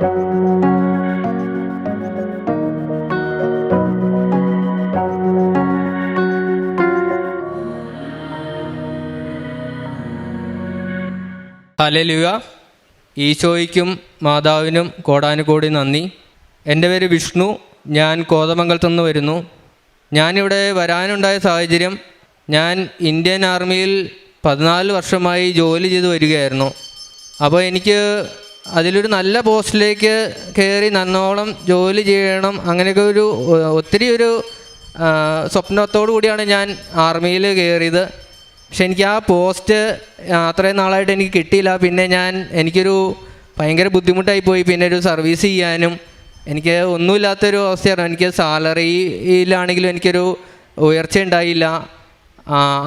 Hallelujah. ഈശോയ്ക്കും മാതാവിനും കോടാനുകോടി നന്ദി. എൻ്റെ പേര് വിഷ്ണു. ഞാൻ കോതമംഗലത്തു നിന്ന് വരുന്നു. ഞാനിവിടെ വരാനുണ്ടായ സാഹചര്യം, ഞാൻ ഇന്ത്യൻ ആർമിയിൽ 14 വർഷമായി ജോലി ചെയ്ത് വരികയായിരുന്നു. അപ്പോൾ എനിക്ക് അതിലൊരു നല്ല പോസ്റ്റിലേക്ക് കയറി നന്നോളം ജോലി ചെയ്യണം, അങ്ങനെയൊക്കെ ഒത്തിരി സ്വപ്നത്തോടു കൂടിയാണ് ഞാൻ ആർമിയിൽ കയറിയത്. പക്ഷെ എനിക്ക് ആ പോസ്റ്റ് അത്രയും നാളായിട്ട് എനിക്ക് കിട്ടിയില്ല. പിന്നെ എനിക്കൊരു ഭയങ്കര ബുദ്ധിമുട്ടായിപ്പോയി. പിന്നെ ഒരു സർവീസ് ചെയ്യാനും എനിക്ക് ഒന്നുമില്ലാത്തൊരു അവസ്ഥയായിരുന്നു. എനിക്ക് സാലറിയിലാണെങ്കിലും എനിക്കൊരു ഉയർച്ച ഉണ്ടായില്ല,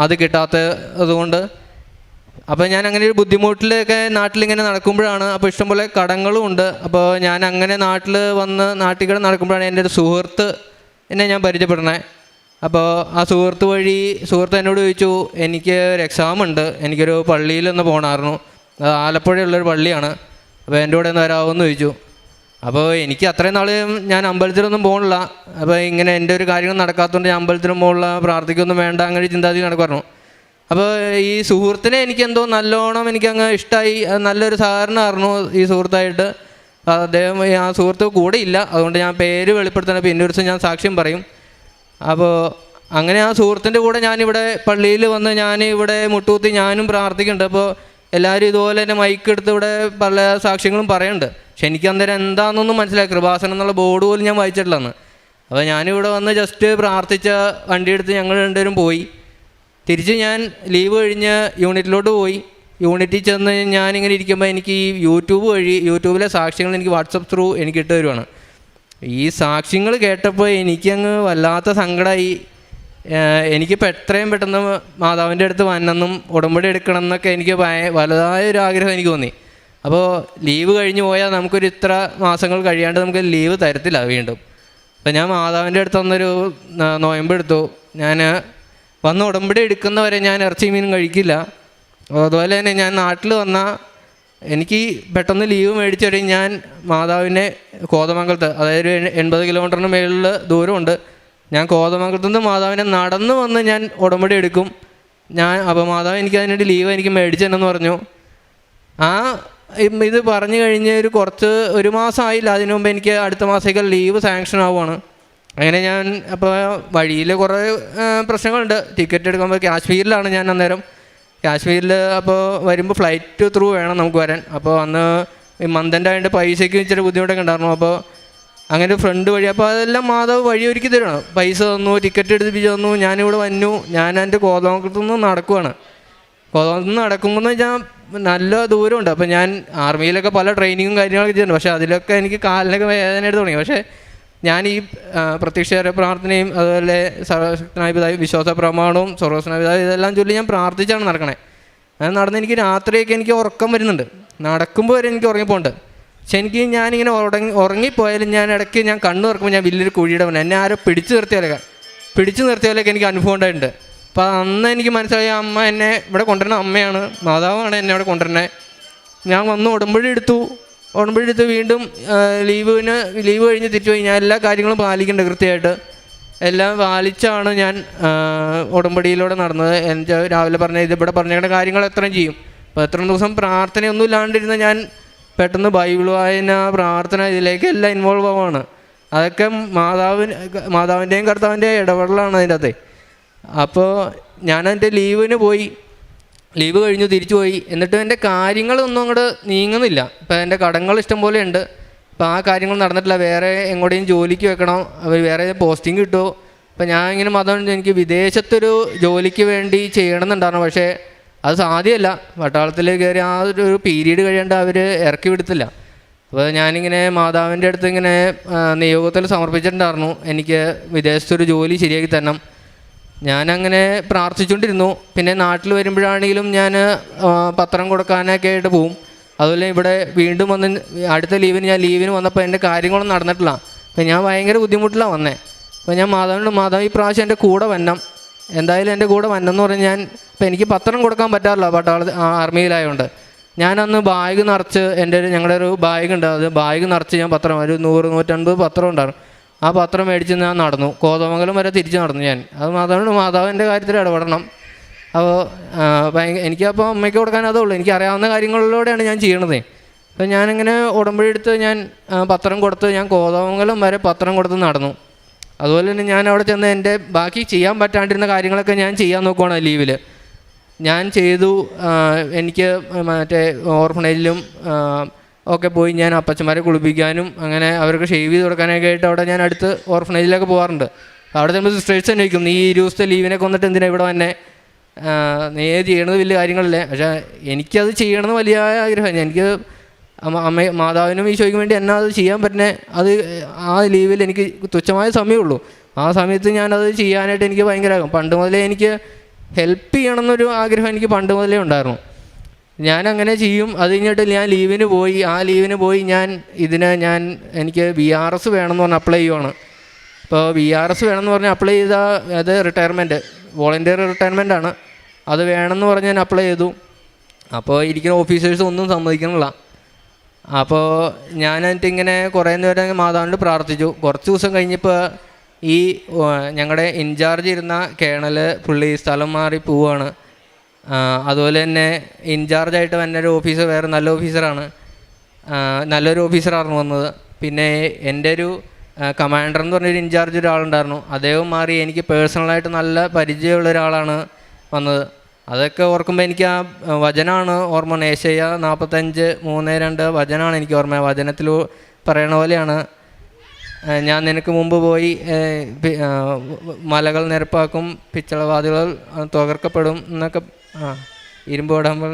അത് കിട്ടാത്തതുകൊണ്ട്. അപ്പോൾ ഞാൻ അങ്ങനെ ഒരു ബുദ്ധിമുട്ടിലൊക്കെ നാട്ടിലിങ്ങനെ നടക്കുമ്പോഴാണ്, അപ്പോൾ ഇഷ്ടംപോലെ കടങ്ങളും ഉണ്ട്. അപ്പോൾ ഞാൻ അങ്ങനെ നാട്ടിൽ നടക്കുമ്പോഴാണ് എൻ്റെ ഒരു സുഹൃത്ത് എന്നെ ഞാൻ പരിചയപ്പെടണേ. അപ്പോൾ ആ സുഹൃത്ത് എന്നോട് ചോദിച്ചു, എനിക്ക് ഒരു എക്സാം ഉണ്ട്, എനിക്കൊരു പള്ളിയിലൊന്ന് പോകണമായിരുന്നു, അത് ആലപ്പുഴയുള്ളൊരു പള്ളിയാണ്, അപ്പോൾ എൻ്റെ കൂടെ ഒന്ന് വരാമെന്ന് ചോദിച്ചു. അപ്പോൾ എനിക്ക് അത്രയും നാൾ ഞാൻ അമ്പലത്തിലൊന്നും പോകണില്ല. അപ്പോൾ ഇങ്ങനെ എൻ്റെ ഒരു കാര്യങ്ങൾ നടക്കാത്തതുകൊണ്ട് ഞാൻ അമ്പലത്തിലും പോകണില്ല, പ്രാർത്ഥിക്കൊന്നും വേണ്ട, അങ്ങനെ ചിന്താഗതി നടക്കുമായിരുന്നു. അപ്പോൾ ഈ സുഹൃത്തിനെ എനിക്കെന്തോ നല്ലോണം എനിക്കങ്ങ് ഇഷ്ടമായി. നല്ലൊരു സഹകരണമായിരുന്നു ഈ സുഹൃത്തായിട്ട്. അദ്ദേഹം ആ സുഹൃത്ത് കൂടെ ഇല്ല, അതുകൊണ്ട് ഞാൻ പേര് വെളിപ്പെടുത്തണം, പിന്നെ ഒരു ദിവസം ഞാൻ സാക്ഷ്യം പറയും. അപ്പോൾ അങ്ങനെ ആ സുഹൃത്തിൻ്റെ കൂടെ ഞാനിവിടെ പള്ളിയിൽ വന്ന് ഞാനിവിടെ മുട്ടുകുത്തി ഞാനും പ്രാർത്ഥിക്കുന്നുണ്ട്. അപ്പോൾ എല്ലാവരും ഇതുപോലെ തന്നെ മൈക്കെടുത്ത് ഇവിടെ പല സാക്ഷ്യങ്ങളും പറയുന്നുണ്ട്. പക്ഷെ എനിക്ക് അന്നേരം എന്താണെന്നൊന്നും മനസ്സിലായി. കൃപാസനം എന്നുള്ള ബോർഡ് പോലും ഞാൻ വായിച്ചിട്ടില്ലെന്ന്. അപ്പോൾ ഞാനിവിടെ വന്ന് ജസ്റ്റ് പ്രാർത്ഥിച്ച വണ്ടിയെടുത്ത് ഞങ്ങൾ രണ്ടുപേരും പോയി. തിരിച്ച് ഞാൻ ലീവ് കഴിഞ്ഞ് യൂണിറ്റിലോട്ട് പോയി. യൂണിറ്റിൽ ചെന്ന് ഞാനിങ്ങനെ ഇരിക്കുമ്പോൾ എനിക്ക് ഈ യൂട്യൂബിലെ സാക്ഷ്യങ്ങൾ എനിക്ക് വാട്സപ്പ് ത്രൂ എനിക്ക് ഇട്ട് തരുവാണ്. ഈ സാക്ഷ്യങ്ങൾ കേട്ടപ്പോൾ എനിക്കങ്ങ് വല്ലാത്ത സങ്കടമായി. എനിക്കിപ്പോൾ എത്രയും പെട്ടെന്ന് മാതാവിൻ്റെ അടുത്ത് വന്നെന്നും ഉടമ്പടി എടുക്കണം എന്നൊക്കെ എനിക്ക് വലുതായൊരു ആഗ്രഹം എനിക്ക് തോന്നി. അപ്പോൾ ലീവ് കഴിഞ്ഞ് പോയാൽ നമുക്കൊരു ഇത്ര മാസങ്ങൾ കഴിയാണ്ട് നമുക്ക് ലീവ് തരത്തില്ല വീണ്ടും. അപ്പോൾ ഞാൻ മാതാവിൻ്റെ അടുത്ത് വന്നൊരു നോയമ്പെടുത്തു. ഞാൻ വന്ന് ഉടമ്പടി എടുക്കുന്നവരെ ഞാൻ ഇറച്ചി മീനും കഴിക്കില്ല. അതുപോലെ തന്നെ ഞാൻ നാട്ടിൽ വന്നാൽ എനിക്ക് പെട്ടെന്ന് ലീവ് മേടിച്ചു ഞാൻ മാതാവിനെ കോതമംഗലത്ത്, അതായത് 80 കിലോമീറ്ററിന് മേളിൽ ദൂരമുണ്ട്, ഞാൻ കോതമംഗലത്ത് നിന്ന് മാതാവിനെ നടന്ന് വന്ന് ഞാൻ ഉടമ്പടി എടുക്കും. അപ്പോൾ മാതാവ് എനിക്ക് അതിനായിട്ട് ലീവ് എനിക്ക് മേടിച്ചെന്നു പറഞ്ഞു. ഇത് പറഞ്ഞു കഴിഞ്ഞ് ഒരു മാസമായില്ല, അതിനു മുമ്പ് എനിക്ക് അടുത്ത മാസത്തേക്ക് ലീവ് സാങ്ഷൻ ആവുകയാണ്. അങ്ങനെ ഞാൻ അപ്പോൾ വഴിയിൽ കുറേ പ്രശ്നങ്ങളുണ്ട്. ടിക്കറ്റ് എടുക്കുമ്പോൾ കാശ്മീരിലാണ് ഞാൻ അന്നേരം. കാശ്മീരിൽ അപ്പോൾ വരുമ്പോൾ ഫ്ലൈറ്റ് ത്രൂ വേണം നമുക്ക് വരാൻ. അപ്പോൾ അന്ന് മന്തിൻ്റെ ആയതുകൊണ്ട് പൈസയ്ക്ക് ഇച്ചിരി ബുദ്ധിമുട്ടൊക്കെ ഉണ്ടായിരുന്നു. അപ്പോൾ അങ്ങനെ ഫ്രണ്ട് വഴി, അപ്പോൾ അതെല്ലാം മാതാവ് വഴി ഒരുക്കി തരണം. പൈസ തന്നു, ടിക്കറ്റ് എടുപ്പിച്ച് തന്നു. ഞാനിവിടെ വന്നു. ഞാൻ എൻ്റെ കോതമംഗലത്തു നിന്ന് നടക്കുവാണ്. കോതമംഗലത്ത് നിന്ന് നടക്കുമ്പോൾ ഞാൻ നല്ല ദൂരമുണ്ട്. അപ്പോൾ ഞാൻ ആർമിയിലൊക്കെ പല ട്രെയിനിങ്ങും കാര്യങ്ങളൊക്കെ ചെയ്യുന്നുണ്ട്. പക്ഷേ അതിലൊക്കെ എനിക്ക് കാലിനൊക്കെ വേദന എടുത്ത് തുടങ്ങി. പക്ഷേ ഞാൻ ഈ പ്രത്യക്ഷ പ്രാർത്ഥനയും അതുപോലെ സർവശക്തനായ പിതാവ് വിശ്വാസ പ്രമാണവും സർവശക്തനായ പിതാവ് ഇതെല്ലാം ചൊല്ലി ഞാൻ പ്രാർത്ഥിച്ചാണ് നടക്കണേ. അത് നടന്ന് എനിക്ക് രാത്രിയൊക്കെ എനിക്ക് ഉറക്കം വരുന്നുണ്ട്. നടക്കുമ്പോൾ വരെ എനിക്ക് ഉറങ്ങിപ്പോണ്ട്. പക്ഷെ ഞാനിങ്ങനെ ഉറങ്ങിപ്പോയാലും ഞാൻ ഇടയ്ക്ക് ഞാൻ കണ്ണു തുറക്കുമ്പോൾ ഞാൻ വലിയൊരു കുഴിയുടെ മുന്നേ എന്നെ ആരോ പിടിച്ചു നിർത്തിയാലൊക്കെ എനിക്ക് അനുഭവം ഉണ്ടായിട്ടുണ്ട്. അപ്പോൾ അന്ന് എനിക്ക് മനസ്സിലായി അമ്മ എന്നെ ഇവിടെ കൊണ്ടുവരുന്ന അമ്മയാണ്, മാതാവാണ് എന്നെ ഇവിടെ കൊണ്ടുവരുന്നത്. ഞാൻ വന്ന് ഉടമ്പടി എടുത്ത് വീണ്ടും ലീവ് കഴിഞ്ഞ് തിരിച്ചു പോയി. ഞാൻ എല്ലാ കാര്യങ്ങളും പാലിക്കുന്നുണ്ട് കൃത്യമായിട്ട്. എല്ലാം പാലിച്ചാണ് ഞാൻ ഉടമ്പടിയിലൂടെ നടന്നത്. എനിക്ക് രാവിലെ ഇവിടെ പറഞ്ഞ കാര്യങ്ങൾ എത്രയും ചെയ്യും. അപ്പോൾ എത്ര ദിവസം പ്രാർത്ഥനയൊന്നും ഇല്ലാണ്ടിരുന്ന ഞാൻ പെട്ടെന്ന് ബൈബിൾ വായന, പ്രാർത്ഥന, ഇതിലേക്ക് എല്ലാം ഇൻവോൾവ് ആവുകയാണ്. അതൊക്കെ മാതാവിൻ്റെയും കർത്താവിൻ്റെയും ഇടപെടലാണ് അതിൻ്റെ അകത്ത്. അപ്പോൾ ഞാനെൻ്റെ ലീവ് കഴിഞ്ഞു തിരിച്ചു പോയി. എന്നിട്ടും എൻ്റെ കാര്യങ്ങളൊന്നും അങ്ങോട്ട് നീങ്ങുന്നില്ല. ഇപ്പോൾ എൻ്റെ കടങ്ങൾ ഇഷ്ടം പോലെ ഉണ്ട്. അപ്പോൾ ആ കാര്യങ്ങൾ നടന്നിട്ടില്ല. വേറെ എങ്ങോട്ടേയും ജോലിക്ക് വെക്കണം, വേറെ പോസ്റ്റിംഗ് കിട്ടുമോ. അപ്പോൾ ഞാൻ ഇങ്ങനെ എനിക്ക് വിദേശത്തൊരു ജോലിക്ക് വേണ്ടി ചെയ്യണമെന്നുണ്ടായിരുന്നു. പക്ഷേ അത് സാധ്യമല്ല. പട്ടാളത്തിൽ കയറി ആ ഒരു പീരീഡ് കഴിയാണ്ട് അവർ ഇറക്കി വിടത്തില്ല. അപ്പോൾ ഞാനിങ്ങനെ മാതാവിൻ്റെ അടുത്ത് ഇങ്ങനെ നിയോഗത്തിൽ സമർപ്പിച്ചിട്ടുണ്ടായിരുന്നു, എനിക്ക് വിദേശത്തൊരു ജോലി ശരിയാക്കി തരണം. ഞാനങ്ങനെ പ്രാർത്ഥിച്ചുകൊണ്ടിരുന്നു. പിന്നെ നാട്ടിൽ വരുമ്പോഴാണെങ്കിലും ഞാൻ പത്രം കൊടുക്കാനൊക്കെ ആയിട്ട് പോവും. അതുപോലെ ഇവിടെ വീണ്ടും വന്ന് അടുത്ത ലീവിന് വന്നപ്പോൾ എൻ്റെ കാര്യങ്ങളൊന്നും നടന്നിട്ടില്ല. അപ്പോൾ ഞാൻ ഭയങ്കര ബുദ്ധിമുട്ടിലാണ് വന്നേ. അപ്പോൾ ഞാൻ മാതാവ് ഈ പ്രാവശ്യം എൻ്റെ കൂടെ വരണം, എന്തായാലും എൻ്റെ കൂടെ വന്നെന്ന് പറഞ്ഞ് ഇപ്പോൾ എനിക്ക് പത്രം കൊടുക്കാൻ പറ്റാറില്ല ആർമിയിലായതുകൊണ്ട്. ഞാനന്ന് ബാഗ് നിറച്ച് ഞങ്ങളുടെ ഒരു ബാഗ് ഉണ്ട്, അത് ബാഗ് നിറച്ച് ഞാൻ പത്രം ഒരു 100-150 പത്രം ഉണ്ടായിരുന്നു. ആ പത്രം മേടിച്ച് ഞാൻ നടന്നു, കോതമംഗലം വരെ തിരിച്ച് നടന്നു ഞാൻ. അത് മാതാവിൻ്റെ കാര്യത്തിൽ ഇടപെടണം. അപ്പോൾ എനിക്കപ്പോൾ അമ്മയ്ക്ക് കൊടുക്കാൻ അതേ ഉള്ളൂ, എനിക്കറിയാവുന്ന കാര്യങ്ങളിലൂടെയാണ് ഞാൻ ചെയ്യണത്. അപ്പോൾ ഞാനിങ്ങനെ ഉടമ്പടി എടുത്ത് ഞാൻ പത്രം കൊടുത്ത് ഞാൻ കോതമംഗലം വരെ പത്രം കൊടുത്ത് നടന്നു. അതുപോലെ തന്നെ ഞാൻ അവിടെ ചെന്ന് എൻ്റെ ബാക്കി ചെയ്യാൻ പറ്റാണ്ടിരുന്ന കാര്യങ്ങളൊക്കെ ഞാൻ ചെയ്യാൻ നോക്കുവാണ് ലീവിൽ. ഞാൻ ചെയ്തു. എനിക്ക് മറ്റേ ഓർഫണേജിലും ഒക്കെ പോയി ഞാൻ അപ്പച്ചന്മാരെ കുളിപ്പിക്കാനും അങ്ങനെ അവർക്ക് ഷേവ് ചെയ്ത് കൊടുക്കാനൊക്കെ ആയിട്ട് അവിടെ ഞാൻ അടുത്ത് ഓർഫണേജിലൊക്കെ പോകാറുണ്ട്. അവിടെ ചെല്ലുമ്പോൾ സിസ്റ്റേഴ്സ് തന്നെ ചോദിക്കും, നീ ഈ 20 ദിവസത്തെ ലീവിനെ കൊന്നിട്ട് എന്തിനാണ് ഇവിടെ വന്നെ, നീ ചെയ്യണത് വലിയ കാര്യങ്ങളല്ലേ. പക്ഷേ എനിക്കത് ചെയ്യണമെന്ന് വലിയ ആഗ്രഹമാണ്. എനിക്ക് മാതാവിനും ഈശോയ്ക്കും വേണ്ടി എന്നെ അത് ചെയ്യാൻ പറ്റുന്നത് അത് ആ ലീവിൽ എനിക്ക് തുച്ഛമായ സമയമുള്ളൂ. ആ സമയത്ത് ഞാനത് ചെയ്യാനായിട്ട് എനിക്ക് ഭയങ്കര പണ്ട് മുതലേ എനിക്ക് ഹെൽപ്പ് ചെയ്യണമെന്നൊരു ആഗ്രഹം എനിക്ക് പണ്ട് മുതലേ ഉണ്ടായിരുന്നു. ഞാനങ്ങനെ ചെയ്യും. അത് കഴിഞ്ഞിട്ട് ഞാൻ ലീവിന് പോയി. ആ ലീവിന് പോയി എനിക്ക് VRS വേണമെന്ന് പറഞ്ഞ് അപ്ലൈ ചെയ്യുവാണ്. അപ്പോൾ VRS വേണമെന്ന് പറഞ്ഞ് അപ്ലൈ ചെയ്താൽ അത് റിട്ടയർമെൻറ്റ്, വോളണ്ടിയർ റിട്ടയർമെൻറ്റാണ്. അത് വേണമെന്ന് പറഞ്ഞ് ഞാൻ അപ്ലൈ ചെയ്തു. അപ്പോൾ ഇരിക്കുന്ന ഓഫീസേഴ്സ് ഒന്നും സമ്മതിക്കണില്ല. അപ്പോൾ ഞാനെന്നിട്ട് ഇങ്ങനെ കുറേ നേരം മാതാവിനോട് പ്രാർത്ഥിച്ചു. കുറച്ച് ദിവസം കഴിഞ്ഞപ്പോൾ ഈ ഞങ്ങളുടെ ഇൻചാർജ് ഇരുന്ന കേണൽ പുള്ളി സ്ഥലം മാറി പോവുകയാണ്. അതുപോലെ തന്നെ ഇൻചാർജായിട്ട് വന്നൊരു ഓഫീസർ വേറെ നല്ലൊരു ഓഫീസറായിരുന്നു വന്നത്. പിന്നെ എൻ്റെ ഒരു കമാൻഡർ എന്ന് പറഞ്ഞൊരു ഇൻചാർജ് ഒരാളുണ്ടായിരുന്നു, അദ്ദേഹം മാറി. എനിക്ക് പേഴ്സണലായിട്ട് നല്ല പരിചയമുള്ള ഒരാളാണ് വന്നത്. അതൊക്കെ ഓർക്കുമ്പോൾ എനിക്ക് ആ വചനമാണ് ഓർമ്മ. ഏശയ്യ 45:3-2 വചനമാണ് എനിക്ക് ഓർമ്മ. വചനത്തിൽ പറയണ പോലെയാണ്, ഞാൻ നിനക്ക് മുമ്പ് പോയി മലകൾ നിരപ്പാക്കും, പിച്ചളവാതിലുകൾ തകർക്കപ്പെടും എന്നൊക്കെ, ഇരുമ്പ് ഉടമ്പൽ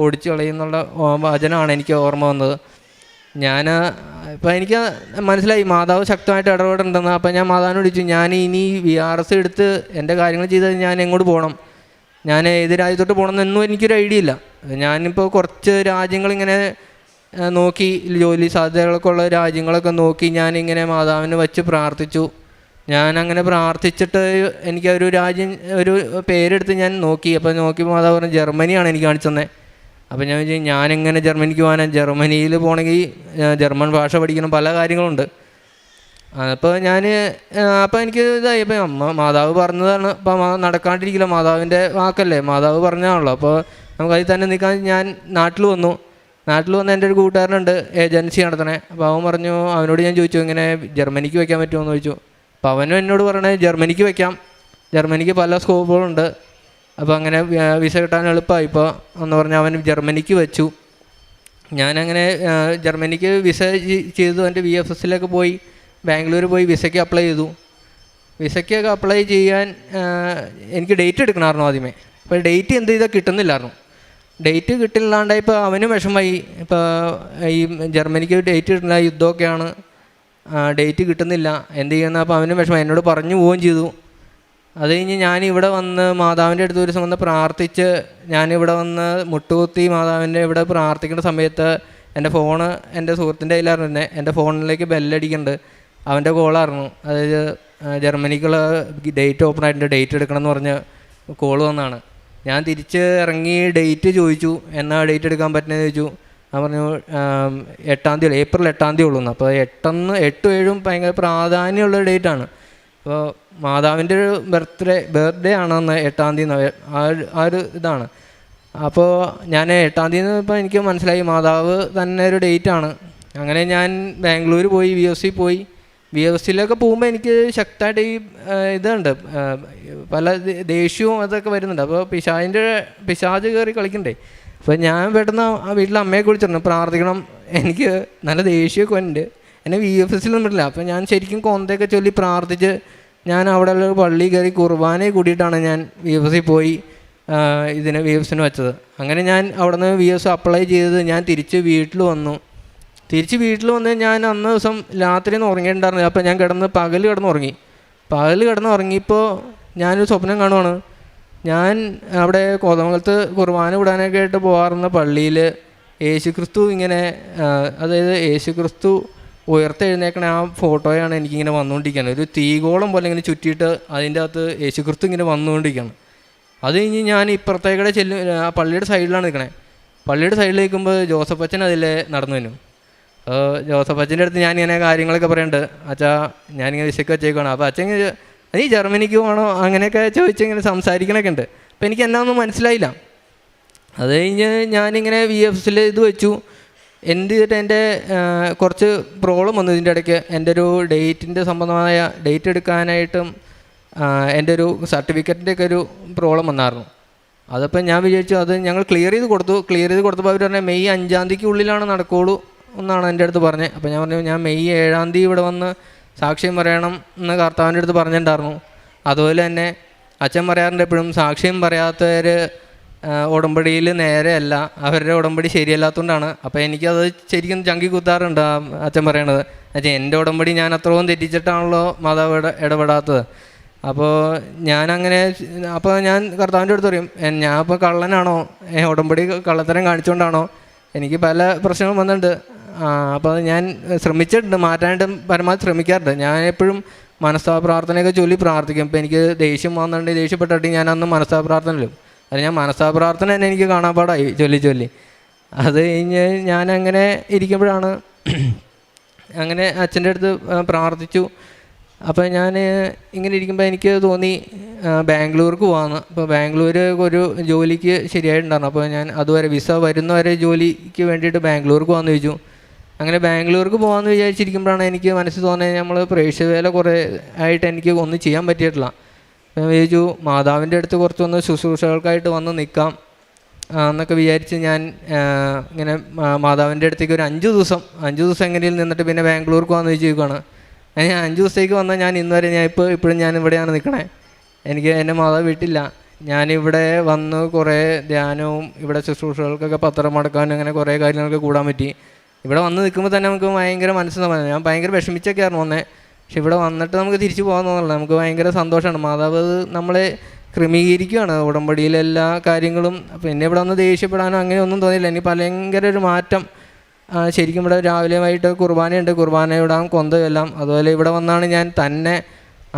ഓടിച്ചു കളയുന്നുള്ള വചനമാണ് എനിക്ക് ഓർമ്മ വന്നത്. ഇപ്പം എനിക്ക് മനസ്സിലായി മാതാവ് ശക്തമായിട്ട് ഇടപെടുന്നുണ്ടെന്ന്. അപ്പം ഞാൻ മാതാവിനോട് ചോദിച്ചു, ഞാൻ ഇനി VRS എടുത്ത് എൻ്റെ കാര്യങ്ങൾ ചെയ്താൽ ഞാൻ എങ്ങോട്ട് പോകണം, ഞാൻ ഏത് രാജ്യത്തോട്ട് പോകണമെന്നൊന്നും എനിക്കൊരു ഐഡിയ ഇല്ല. ഞാനിപ്പോൾ കുറച്ച് രാജ്യങ്ങളിങ്ങനെ നോക്കി, ജോലി സാധ്യതകളൊക്കെ ഉള്ള രാജ്യങ്ങളൊക്കെ നോക്കി ഞാനിങ്ങനെ മാതാവിന് വച്ച് പ്രാർത്ഥിച്ചു. ഞാനങ്ങനെ പ്രാർത്ഥിച്ചിട്ട് എനിക്ക് ഒരു പേരെടുത്ത് ഞാൻ നോക്കി. അപ്പോൾ നോക്കിയപ്പോൾ മാതാവ് പറഞ്ഞു ജർമ്മനിയാണ് എനിക്ക് കാണിച്ചു തന്നെ. അപ്പോൾ ഞാൻ വിചാരിച്ചു ഞാനെങ്ങനെ ജർമ്മനിക്ക് പോകാനാണ്, ജർമ്മനിയിൽ പോകണമെങ്കിൽ ജർമ്മൻ ഭാഷ പഠിക്കണം, പല കാര്യങ്ങളുണ്ട്. അപ്പോൾ എനിക്ക് ഇതായി. അപ്പം മാതാവ് പറഞ്ഞതാണ്, അപ്പം നടക്കാണ്ടിരിക്കില്ല, മാതാവിൻ്റെ വാക്കല്ലേ, മാതാവ് പറഞ്ഞതാണല്ലോ. അപ്പോൾ നമുക്കതിൽ തന്നെ നിൽക്കാൻ ഞാൻ നാട്ടിൽ വന്ന് എൻ്റെ ഒരു കൂട്ടുകാരനുണ്ട് ഏജൻസി നടത്തണേ. അപ്പോൾ അവൻ പറഞ്ഞു, അവനോട് ഞാൻ ചോദിച്ചു ഇങ്ങനെ ജർമ്മനിക്ക് വയ്ക്കാൻ പറ്റുമോ എന്ന് ചോദിച്ചു. അപ്പോൾ അവനും എന്നോട് പറയണേ ജർമ്മനിക്ക് വയ്ക്കാം, ജർമ്മനിക്ക് പല സ്കോപ്പുകളുണ്ട്, അപ്പോൾ അങ്ങനെ വിസ കിട്ടാൻ എളുപ്പമായി ഇപ്പോൾ എന്ന് പറഞ്ഞാൽ അവൻ ജർമ്മനിക്ക് വെച്ചു. ഞാനങ്ങനെ ജർമ്മനിക്ക് വിസ ചെയ്തു. എൻ്റെ VFSലേക്ക് പോയി, ബാംഗ്ലൂർ പോയി വിസയ്ക്ക് അപ്ലൈ ചെയ്തു. വിസയ്ക്കൊക്കെ അപ്ലൈ ചെയ്യാൻ എനിക്ക് ഡേറ്റ് എടുക്കണമായിരുന്നു ആദ്യമേ. അപ്പോൾ ഡേറ്റ് എന്ത് ചെയ്താൽ കിട്ടുന്നില്ലായിരുന്നു. ഡേറ്റ് കിട്ടില്ലാണ്ടായപ്പോൾ അവനും വിഷമമായി. ഇപ്പോൾ ഈ ജർമ്മനിക്ക് ഡേറ്റ് കിട്ടുന്നില്ല, യുദ്ധമൊക്കെയാണ്, ഡേറ്റ് കിട്ടുന്നില്ല, എന്ത് ചെയ്യുന്ന. അപ്പോൾ അവനും വിഷമം, എന്നോട് പറഞ്ഞു പോവുകയും ചെയ്തു. അത് കഴിഞ്ഞ് ഞാനിവിടെ വന്ന് മാതാവിൻ്റെ അടുത്ത് ഒരു ദിവസം വന്ന് പ്രാർത്ഥിച്ച്, ഞാനിവിടെ വന്ന് മുട്ടുകുത്തി മാതാവിൻ്റെ ഇവിടെ പ്രാർത്ഥിക്കുന്ന സമയത്ത് എൻ്റെ ഫോണ് എൻ്റെ സുഹൃത്തിൻ്റെ കയ്യിലായിരുന്നു തന്നെ. എൻ്റെ ഫോണിലേക്ക് ബെല്ലടിക്കുന്നുണ്ട്, അവൻ്റെ കോളായിരുന്നു. അതായത് ജർമ്മനിക്കുള്ള ഡേറ്റ് ഓപ്പൺ ആയിട്ടുണ്ട്, ഡേറ്റ് എടുക്കണം എന്ന് പറഞ്ഞ് കോൾ വന്നതാണ്. ഞാൻ തിരിച്ച് ഇറങ്ങി ഡേറ്റ് ചോദിച്ചു, എന്നാ ഡേറ്റ് എടുക്കാൻ പറ്റുന്നതെന്ന് ചോദിച്ചു. ഞാൻ പറഞ്ഞു 8-ാം തീയതി, ഏപ്രിൽ 8-ാം തീയതി ഉള്ളൂ. അപ്പോൾ 8-7 ഭയങ്കര പ്രാധാന്യമുള്ള ഡേറ്റാണ്. അപ്പോൾ മാതാവിൻ്റെ ഒരു ബർത്ത്ഡേ ആണെന്ന് 8-ാം തീയതി, ആ ഒരു ഇതാണ്. അപ്പോൾ ഞാൻ 8-ാം തീയതി ഇപ്പോൾ എനിക്ക് മനസ്സിലായി മാതാവ് തന്നെ ഒരു ഡേറ്റാണ്. അങ്ങനെ ഞാൻ ബാംഗ്ലൂർ പോയി, VFSയിലൊക്കെ പോകുമ്പോൾ എനിക്ക് ശക്തമായിട്ട് ഈ ഇതുണ്ട്, പല ദേഷ്യവും അതൊക്കെ വരുന്നുണ്ട്. അപ്പോൾ പിശാച് കയറി കളിക്കണ്ടേ. അപ്പോൾ ഞാൻ പെട്ടെന്ന് ആ വീട്ടിൽ അമ്മയെ കുറിച്ചിരുന്നു, പ്രാർത്ഥിക്കണം, എനിക്ക് നല്ല ദേഷ്യമൊക്കെ ഉണ്ട്, എന്നെ VFSയിലൊന്നും ഇല്ല. അപ്പോൾ ഞാൻ ശരിക്കും കൊന്തയൊക്കെ ചൊല്ലി പ്രാർത്ഥിച്ച് ഞാൻ അവിടെ ഉള്ള പള്ളി കയറി കുർബാനയെ കൂടിയിട്ടാണ് ഞാൻ VFSയിൽ പോയി VFSന് വെച്ചത്. അങ്ങനെ ഞാൻ അവിടെ നിന്ന് VFS അപ്ലൈ ചെയ്തത്. ഞാൻ തിരിച്ച് വീട്ടിൽ വന്ന് ഞാൻ അന്ന് ദിവസം രാത്രി ഒന്നും ഉറങ്ങിയിട്ടുണ്ടായിരുന്നില്ല. അപ്പോൾ ഞാൻ പകൽ കിടന്നുറങ്ങിയപ്പോൾ ഞാനൊരു സ്വപ്നം കാണുവാണ്. ഞാൻ അവിടെ കോതമംഗലത്ത് കുർബാന വിടാനൊക്കെ ആയിട്ട് പോകാറുന്ന പള്ളിയിൽ യേശുക്രിസ്തു ഇങ്ങനെ, അതായത് യേശുക്രിസ്തു ഉയർത്തെഴുന്നേക്കണ ആ ഫോട്ടോയാണ് എനിക്കിങ്ങനെ വന്നുകൊണ്ടിരിക്കുകയാണ്. ഒരു തീഗോളം പോലെ ഇങ്ങനെ ചുറ്റിയിട്ട് അതിൻ്റെ അകത്ത് യേശുക്രിസ്തു ഇങ്ങനെ വന്നുകൊണ്ടിരിക്കുകയാണ്. അത് കഴിഞ്ഞ് ഞാൻ ഇപ്പുറത്തേക്കടെ ആ പള്ളിയുടെ സൈഡിലാണ് നിൽക്കണേ. പള്ളിയുടെ സൈഡിൽ നിൽക്കുമ്പോൾ ജോസഫ് അച്ഛൻ അതിൽ നടന്നു വന്നു. ജോസഫ് അച്ഛൻ്റെ അടുത്ത് ഞാനിങ്ങനെ കാര്യങ്ങളൊക്കെ പറയുന്നുണ്ട്. അച്ഛാ ഞാനിങ്ങനെ വിശക്ക് വെച്ചേക്കാണ്. അപ്പോൾ അച്ഛൻ നീ ജർമ്മനിക്ക് പോകണോ അങ്ങനെയൊക്കെ ചോദിച്ചിങ്ങനെ സംസാരിക്കണൊക്കെ ഉണ്ട്. അപ്പോൾ എനിക്ക് എന്നാ ഒന്നും മനസ്സിലായില്ല. അത് കഴിഞ്ഞ് ഞാനിങ്ങനെ VFSൽ ഇത് വെച്ചു. എന്ത് ചെയ്തിട്ട് എൻ്റെ കുറച്ച് പ്രോബ്ലം വന്നു ഇതിൻ്റെ ഇടയ്ക്ക്. എൻ്റെ ഒരു ഡേറ്റിൻ്റെ സംബന്ധമായ ഡേറ്റ് എടുക്കാനായിട്ടും എൻ്റെ ഒരു സർട്ടിഫിക്കറ്റിൻ്റെ ഒക്കെ ഒരു പ്രോബ്ലം വന്നായിരുന്നു. അതപ്പോൾ ഞാൻ വിചാരിച്ചു അത് ഞങ്ങൾ ക്ലിയർ ചെയ്ത് കൊടുത്തപ്പോൾ അവർ പറഞ്ഞാൽ മെയ് 5-ാം തീയതിക്കുള്ളിലാണ് നടക്കുകയുള്ളൂ എന്നാണ് എൻ്റെ അടുത്ത് പറഞ്ഞത്. അപ്പോൾ ഞാൻ പറഞ്ഞു ഞാൻ മെയ് 7-ാം തീയതി ഇവിടെ വന്ന് സാക്ഷ്യം പറയണം എന്ന് കർത്താവിൻ്റെ അടുത്ത് പറഞ്ഞിട്ടുണ്ടായിരുന്നു. അതുപോലെ തന്നെ അച്ഛൻ പറയാറുണ്ട് എപ്പോഴും സാക്ഷ്യം പറയാത്തവർ ഉടമ്പടിയിൽ നേരെയല്ല, അവരുടെ ഉടമ്പടി ശരിയല്ലാത്തതുകൊണ്ടാണ്. അപ്പോൾ എനിക്കത് ശരിക്കും ചങ്കി കുത്താറുണ്ട് അച്ഛൻ പറയണത്. അച്ഛൻ എൻ്റെ ഉടമ്പടി ഞാൻ അത്രയും തെറ്റിച്ചിട്ടാണല്ലോ മാതാവ് ഇടപെടാത്തത്. അപ്പോൾ അപ്പോൾ ഞാൻ കർത്താവിൻ്റെ അടുത്ത് പറയും ഞാൻ ഇപ്പോൾ കള്ളനാണോ, ഉടമ്പടി കള്ളത്തരം കാണിച്ചുകൊണ്ടാണോ, എനിക്ക് പല പ്രശ്നങ്ങളും വന്നിട്ടുണ്ട്. അപ്പോൾ ഞാൻ ശ്രമിച്ചിട്ടുണ്ട്, മാറ്റാനായിട്ട് പരമാവധി ശ്രമിക്കാറുണ്ട്. ഞാൻ എപ്പോഴും മനസ്താപ പ്രാർത്ഥനയൊക്കെ ചൊല്ലി പ്രാർത്ഥിക്കും. ഇപ്പോൾ എനിക്ക് ദേഷ്യം വന്നിട്ടുണ്ടെങ്കിൽ ദേഷ്യപ്പെട്ടിട്ട് ഞാൻ അന്ന് മനസ്താപ പ്രാർത്ഥനയിലും അത് ഞാൻ മനസ്താപ പ്രാർത്ഥന തന്നെ എനിക്ക് കാണാപ്പാടായി ചൊല്ലി. അത് കഴിഞ്ഞ് ഞാനങ്ങനെ ഇരിക്കുമ്പോഴാണ് അങ്ങനെ അച്ഛൻ്റെ അടുത്ത് പ്രാർത്ഥിച്ചു. അപ്പോൾ ഞാൻ ഇങ്ങനെ ഇരിക്കുമ്പോൾ എനിക്ക് തോന്നി ബാംഗ്ലൂർക്ക് പോകാമെന്ന്. അപ്പോൾ ബാംഗ്ലൂർ ഒരു ജോലിക്ക് ശരിയായിട്ടുണ്ടായിരുന്നു. അപ്പോൾ ഞാൻ അതുവരെ വിസ വരുന്നവരെ ജോലിക്ക് വേണ്ടിയിട്ട് ബാംഗ്ലൂർക്ക് പോകാമെന്ന് ചോദിച്ചു. അങ്ങനെ ബാംഗ്ലൂർക്ക് പോകാമെന്ന് വിചാരിച്ചിരിക്കുമ്പോഴാണ് എനിക്ക് മനസ്സിൽ തോന്നിയത് നമ്മൾ പ്രേക്ഷിതവേല കുറേ ആയിട്ട് എനിക്ക് ഒന്നും ചെയ്യാൻ പറ്റിയിട്ടില്ല. ഞാൻ വിചാരിച്ചു മാതാവിൻ്റെ അടുത്ത് കുറച്ചൊന്ന് ശുശ്രൂഷകൾക്കായിട്ട് വന്ന് നിൽക്കാം എന്നൊക്കെ വിചാരിച്ച് ഞാൻ ഇങ്ങനെ മാതാവിൻ്റെ അടുത്തേക്ക് ഒരു 5 ദിവസം എങ്ങനെയും നിന്നിട്ട് പിന്നെ ബാംഗ്ലൂർക്ക് പോകാമെന്ന് ചോദിക്കുകയാണ്. ഞാൻ 5 ദിവസത്തേക്ക് വന്നാൽ ഞാൻ ഇന്നുവരെ ഇപ്പോഴും ഞാൻ ഇവിടെയാണ് നിൽക്കണേ. എനിക്ക് എൻ്റെ മാതാവ് വീട്ടില്ല. ഞാനിവിടെ വന്ന് കുറേ ധ്യാനവും ഇവിടെ ശുശ്രൂഷകൾക്കൊക്കെ പത്രം മടക്കാനും അങ്ങനെ കുറേ കാര്യങ്ങളൊക്കെ കൂടാൻ പറ്റി. ഇവിടെ വന്ന് നിൽക്കുമ്പോൾ തന്നെ നമുക്ക് ഭയങ്കര മനസ്സിന് ഞാൻ ഭയങ്കര വിഷമിച്ചൊക്കെയായിരുന്നു വന്നേ. പക്ഷെ ഇവിടെ വന്നിട്ട് നമുക്ക് തിരിച്ചു പോകാൻ തോന്നുന്നില്ല. നമുക്ക് ഭയങ്കര സന്തോഷമാണ്. മാതാവ് നമ്മളെ ക്രമീകരിക്കുകയാണ് ഉടമ്പടിയിലെല്ലാ കാര്യങ്ങളും. പിന്നെ ഇവിടെ വന്ന് ദേഷ്യപ്പെടാനോ അങ്ങനെ ഒന്നും തോന്നിയില്ല. എനിക്ക് ഭയങ്കര ഒരു മാറ്റം. ശരിക്കും ഇവിടെ രാവിലെ വൈകിട്ട് കുർബാനയുണ്ട്, കുർബാന ഇടാം കൊന്തയെല്ലാം. അതുപോലെ ഇവിടെ വന്നാണ് ഞാൻ തന്നെ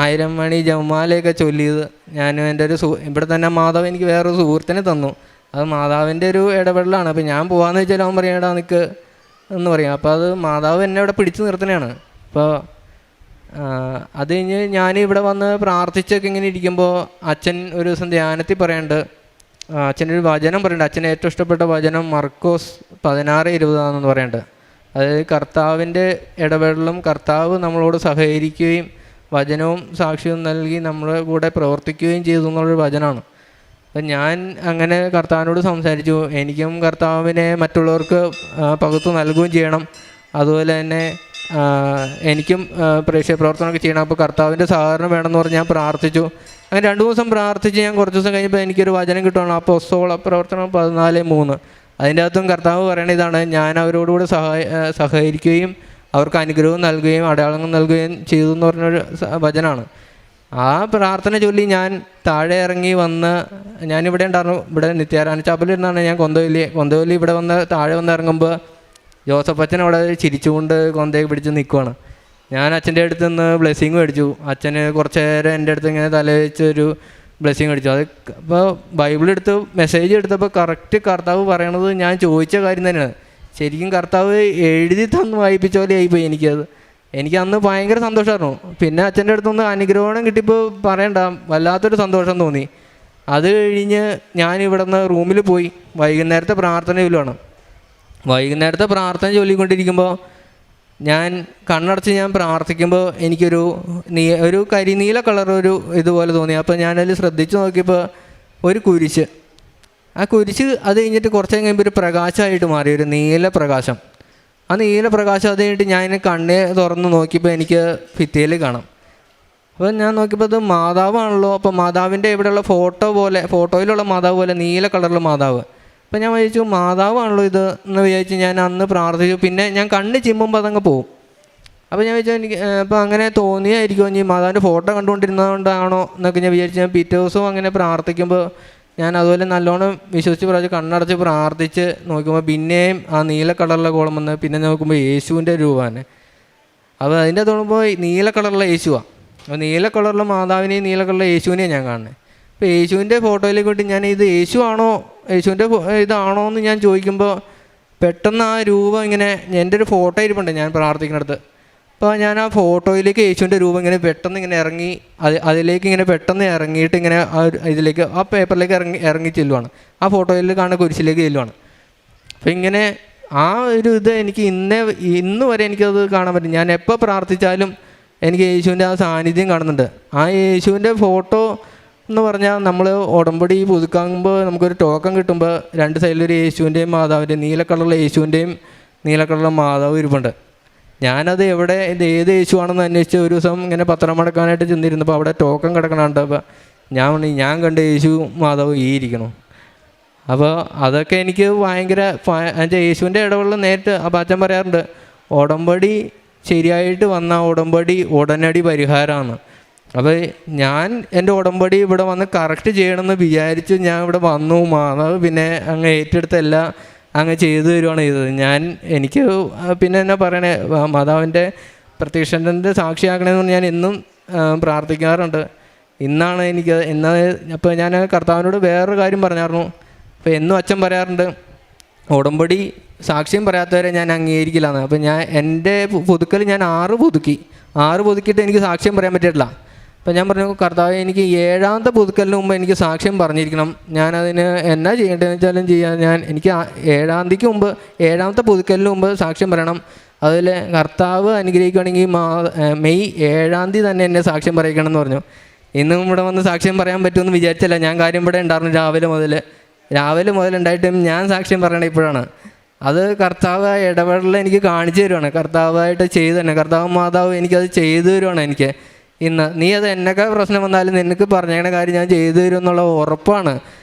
1000 മണി ജപമാലയൊക്കെ ചൊല്ലിയത്. ഞാനും എൻ്റെ ഇവിടെ തന്നെ മാതാവ് എനിക്ക് വേറൊരു സുഹൃത്തിനെ തന്നു. അത് മാതാവിൻ്റെ ഒരു ഇടപെടലാണ്. അപ്പോൾ ഞാൻ പോകാമെന്ന് വെച്ചാൽ അവൻ പറയടാ നിൽക്ക് എന്ന് പറയും. അപ്പോൾ അത് മാതാവ് എന്നെ ഇവിടെ പിടിച്ചു നിർത്തണതാണ്. അപ്പോൾ അത് കഴിഞ്ഞ് ഞാനിവിടെ വന്ന് പ്രാർത്ഥിച്ചൊക്കെ ഇങ്ങനെ ഇരിക്കുമ്പോൾ അച്ഛൻ ഒരു ദിവസം ധ്യാനത്തിൽ പറയുന്നുണ്ട്. അച്ഛനൊരു വചനം പറയുന്നുണ്ട്. അച്ഛന് ഏറ്റവും ഇഷ്ടപ്പെട്ട വചനം മർക്കോസ് 16:20 പറയുന്നുണ്ട്. അതായത് കർത്താവിൻ്റെ ഇടപെടലും കർത്താവ് നമ്മളോട് സഹകരിക്കുകയും വചനവും സാക്ഷ്യവും നൽകി നമ്മുടെ കൂടെ പ്രവർത്തിക്കുകയും ചെയ്തു എന്നുള്ളൊരു വചനമാണ്. അപ്പം ഞാൻ അങ്ങനെ കർത്താവിനോട് സംസാരിച്ചു. എനിക്കും കർത്താവിനെ മറ്റുള്ളവർക്ക് പകുത്തു നൽകുകയും ചെയ്യണം. അതുപോലെ തന്നെ എനിക്കും പ്രേക്ഷിത പ്രവർത്തനമൊക്കെ ചെയ്യണം. അപ്പോൾ കർത്താവിൻ്റെ സഹകരണം വേണമെന്ന് പറഞ്ഞ് ഞാൻ പ്രാർത്ഥിച്ചു. അങ്ങനെ 2 ദിവസം പ്രാർത്ഥിച്ച് ഞാൻ കുറച്ച് ദിവസം കഴിഞ്ഞപ്പോൾ എനിക്കൊരു വചനം കിട്ടുകയാണ്. അപ്പോസ്തല പ്രവർത്തനം 14:3. അതിൻ്റെ അകത്തും കർത്താവ് പറയണ ഇതാണ്, ഞാൻ അവരോടുകൂടി സഹകരിക്കുകയും അവർക്ക് അനുഗ്രഹവും നൽകുകയും അടയാളങ്ങൾ നൽകുകയും ചെയ്തു എന്ന് പറഞ്ഞൊരു വചനമാണ്. ആ പ്രാർത്ഥന ചൊല്ലി ഞാൻ താഴെ ഇറങ്ങി വന്ന് ഞാനിവിടെ ഉണ്ടായിരുന്നു. ഇവിടെ നിത്യാരാധന ചാപ്പലിരുന്നാണ് ഞാൻ കൊന്തവല്ലി ഇവിടെ താഴെ വന്ന് ഇറങ്ങുമ്പോൾ ജോസഫ് അച്ഛൻ അവിടെ ചിരിച്ചുകൊണ്ട് കൊന്തയൊക്കെ പിടിച്ച് നിൽക്കുവാണ്. ഞാൻ അച്ഛൻ്റെ അടുത്ത് നിന്ന് ബ്ലെസ്സിങ് മേടിച്ചു. അച്ഛന് കുറച്ച് നേരം എൻ്റെ അടുത്ത് ഇങ്ങനെ തലവെച്ചൊരു ബ്ലെസ്സിങ് മേടിച്ചു. അത് അപ്പോൾ ബൈബിളെടുത്ത് മെസ്സേജ് എടുത്തപ്പോൾ കറക്റ്റ് കർത്താവ് പറയണത് ഞാൻ ചോദിച്ച കാര്യം തന്നെയാണ്. ശരിക്കും കർത്താവ് എഴുതി തന്ന് വായിപ്പിച്ച പോലെ ആയിപ്പോയി എനിക്കത്. എനിക്ക് അന്ന് ഭയങ്കര സന്തോഷമായിരുന്നു. പിന്നെ അച്ഛൻ്റെ അടുത്തൊന്ന് അനുഗ്രഹണം കിട്ടിയപ്പോൾ പറയണ്ട, വല്ലാത്തൊരു സന്തോഷം തോന്നി. അത് കഴിഞ്ഞ് ഞാനിവിടെ നിന്ന് റൂമിൽ പോയി വൈകുന്നേരത്തെ പ്രാർത്ഥന ചൊല്ലുവാണ്. വൈകുന്നേരത്തെ പ്രാർത്ഥന ചൊല്ലിക്കൊണ്ടിരിക്കുമ്പോൾ ഞാൻ കണ്ണടച്ച് ഞാൻ പ്രാർത്ഥിക്കുമ്പോൾ എനിക്കൊരു ഒരു കരിനീല കളർ ഒരു ഇതുപോലെ തോന്നി. അപ്പോൾ ഞാനതിൽ ശ്രദ്ധിച്ച് നോക്കിയപ്പോൾ ഒരു കുരിശ്. ആ കുരിശ് അത് കഴിഞ്ഞിട്ട് കുറച്ച് കഴിയുമ്പോൾ ഒരു പ്രകാശമായിട്ട് മാറി, ഒരു നീല പ്രകാശം. ആ നീല പ്രകാശം അത് കഴിഞ്ഞിട്ട് ഞാൻ കണ്ണേ തുറന്ന് നോക്കിയപ്പോൾ എനിക്ക് ഭിത്തിയിൽ കാണാം. അപ്പോൾ ഞാൻ നോക്കിയപ്പോൾ അത് മാതാവാണല്ലോ. അപ്പോൾ മാതാവിൻ്റെ ഇവിടെയുള്ള ഫോട്ടോയിലുള്ള മാതാവ് പോലെ നീല കളറിലുള്ള മാതാവ്. അപ്പോൾ ഞാൻ വിചാരിച്ചു മാതാവാണല്ലോ ഇത് എന്ന് വിചാരിച്ച് ഞാൻ അന്ന് പ്രാർത്ഥിച്ചു. പിന്നെ ഞാൻ കണ്ണ് ചിമ്മുമ്പോൾ അതങ്ങ് പോകും. അപ്പോൾ ഞാൻ വിചാരിച്ചു എനിക്ക് അപ്പോൾ അങ്ങനെ തോന്നിയായിരിക്കുമോ ഇനി മാതാവിൻ്റെ ഫോട്ടോ കണ്ടുകൊണ്ടിരുന്നതുകൊണ്ടാണോ എന്നൊക്കെ ഞാൻ വിചാരിച്ചു. ഞാൻ പിറ്റേ ദിവസവും അങ്ങനെ പ്രാർത്ഥിക്കുമ്പോൾ ഞാൻ അതുപോലെ നല്ലോണം വിശ്വസിച്ച് കണ്ണടച്ച് പ്രാർത്ഥിച്ച് നോക്കുമ്പോൾ പിന്നെയും ആ നീല കളറിലെ കോളം വന്ന് പിന്നെ നോക്കുമ്പോൾ യേശുവിൻ്റെ രൂപമാണ്. അപ്പോൾ അതിൻ്റെ തോന്നുമ്പോൾ നീല കളറിലെ യേശുവാണ്. അപ്പോൾ നീല കളറിലെ മാതാവിനെയും നീല കളറിലെ യേശുവിനെയും ഞാൻ കാണുന്നത്. ഇപ്പോൾ യേശുവിൻ്റെ ഫോട്ടോയിലേക്ക് വിട്ട് ഞാൻ ഇത് യേശു ആണോ, യേശുവിൻ്റെ ഇതാണോ എന്ന് ഞാൻ ചോദിക്കുമ്പോൾ പെട്ടെന്ന് ആ രൂപം ഇങ്ങനെ, എൻ്റെ ഒരു ഫോട്ടോ ഇരിപ്പുണ്ട് ഞാൻ പ്രാർത്ഥിക്കുന്നിടത്ത്. അപ്പോൾ ഞാൻ ആ ഫോട്ടോയിലേക്ക് യേശുവിൻ്റെ രൂപം ഇങ്ങനെ പെട്ടെന്ന് ഇങ്ങനെ ഇറങ്ങി, അതിലേക്ക് ഇങ്ങനെ പെട്ടെന്ന് ഇറങ്ങിയിട്ട് ഇങ്ങനെ ഇതിലേക്ക് ആ പേപ്പറിലേക്ക് ഇറങ്ങി ചെല്ലുവാണ്. ആ ഫോട്ടോയിൽ കാണുന്ന കുരിശിലേക്ക് ചെല്ലുവാണ്. അപ്പോൾ ഇങ്ങനെ ആ ഒരു ഇത് എനിക്ക് ഇന്ന് വരെ എനിക്കത് കാണാൻ പറ്റും. ഞാൻ എപ്പോൾ പ്രാർത്ഥിച്ചാലും എനിക്ക് യേശുവിൻ്റെ ആ സാന്നിധ്യം കാണുന്നുണ്ട്. ആ യേശുവിൻ്റെ ഫോട്ടോ എന്ന് പറഞ്ഞാൽ നമ്മൾ ഉടമ്പടി പുതുക്കാകുമ്പോൾ നമുക്കൊരു ടോക്കൺ കിട്ടുമ്പോൾ രണ്ട് സൈഡിലൊരു യേശുവിൻ്റെയും മാതാവിൻ്റെയും നീല കളറുള്ള യേശുവിൻ്റെയും നീല കളറുള്ള മാതാവ് ഇരിപ്പുണ്ട്. ഞാനത് എവിടെ ഇത് ഏത് യേശു ആണെന്ന് അന്വേഷിച്ച് ഒരു ദിവസം ഇങ്ങനെ പത്രം മടക്കാനായിട്ട് ചെന്നിരുന്നപ്പോൾ അവിടെ ടോക്കൺ കിടക്കണുണ്ട്. അപ്പോൾ ഞാൻ കണ്ട യേശു മാതാവ് ഈ ഇരിക്കണം. അപ്പോൾ അതൊക്കെ എനിക്ക് ഭയങ്കര യേശുവിൻ്റെ ഇടപെടൽ നേരിട്ട് അപ്പോൾ അച്ഛൻ പറയാറുണ്ട്, ഉടമ്പടി ശരിയായിട്ട് വന്ന ഉടമ്പടി ഉടനടി പരിഹാരമാണ്. അപ്പോൾ ഞാൻ എൻ്റെ ഉടമ്പടി ഇവിടെ വന്ന് കറക്റ്റ് ചെയ്യണമെന്ന് വിചാരിച്ച് ഞാൻ ഇവിടെ വന്നു. മാതാവ് പിന്നെ അങ്ങ് ഏറ്റെടുത്തെല്ലാം അങ്ങ് ചെയ്തു തരുവാണ് ചെയ്തത്. എനിക്ക് പിന്നെ എന്നാ പറയണേ, മാതാവിൻ്റെ പ്രത്യക്ഷത്തിൻ്റെ സാക്ഷിയാക്കണമെന്ന് പറഞ്ഞ് ഞാൻ എന്നും പ്രാർത്ഥിക്കാറുണ്ട്. ഇന്നാണ് അപ്പോൾ ഞാൻ കർത്താവിനോട് വേറൊരു കാര്യം പറഞ്ഞായിരുന്നു. അപ്പോൾ എന്നും അച്ഛൻ പറയാറുണ്ട്, ഉടമ്പടി സാക്ഷ്യം പറയാത്തവരെ ഞാൻ അംഗീകരിക്കില്ലാന്ന്. അപ്പോൾ എൻ്റെ പുതുക്കൽ ഞാൻ 6 പുതുക്കിയിട്ട് എനിക്ക് സാക്ഷ്യം പറയാൻ പറ്റിയിട്ടില്ല. അപ്പോൾ ഞാൻ പറഞ്ഞു, കർത്താവ് എനിക്ക് 7ാമത്തെ പുതുക്കലിന് മുമ്പ് എനിക്ക് സാക്ഷ്യം പറഞ്ഞിരിക്കണം. ഞാനതിന് എന്നാ ചെയ്യേണ്ടതെന്ന് വെച്ചാലും ചെയ്യാൻ എനിക്ക് 7ാം തീയതിക്ക് മുമ്പ് 7ാമത്തെ പുതുക്കലിന് മുമ്പ് സാക്ഷ്യം പറയണം. അതിൽ കർത്താവ് അനുഗ്രഹിക്കുകയാണെങ്കിൽ മെയ് 7ാം തീയതി തന്നെ എന്നെ സാക്ഷ്യം പറയിക്കണം എന്ന് പറഞ്ഞു. ഇന്നും ഇവിടെ വന്ന് സാക്ഷ്യം പറയാൻ പറ്റുമെന്ന് വിചാരിച്ചില്ല. ഞാൻ കാര്യം ഇവിടെ ഉണ്ടായിരുന്നു രാവിലെ മുതൽ ഉണ്ടായിട്ടും ഞാൻ സാക്ഷ്യം പറയണേ ഇപ്പോഴാണ്. അത് കർത്താവ് ഇടപെടൽ എനിക്ക് കാണിച്ചു തരുവാണ്. കർത്താവായിട്ട് ചെയ്തു തന്നെ, കർത്താവ് മാതാവ് എനിക്കത് ചെയ്തു തരുവാണ്. എനിക്ക് ഇന്ന് നീ അത് എന്നൊക്കെ പ്രശ്നം വന്നാലും നിനക്ക് പറഞ്ഞേക്കണ കാര്യം ഞാൻ ചെയ്തു തരും എന്നുള്ള ഉറപ്പാണ്.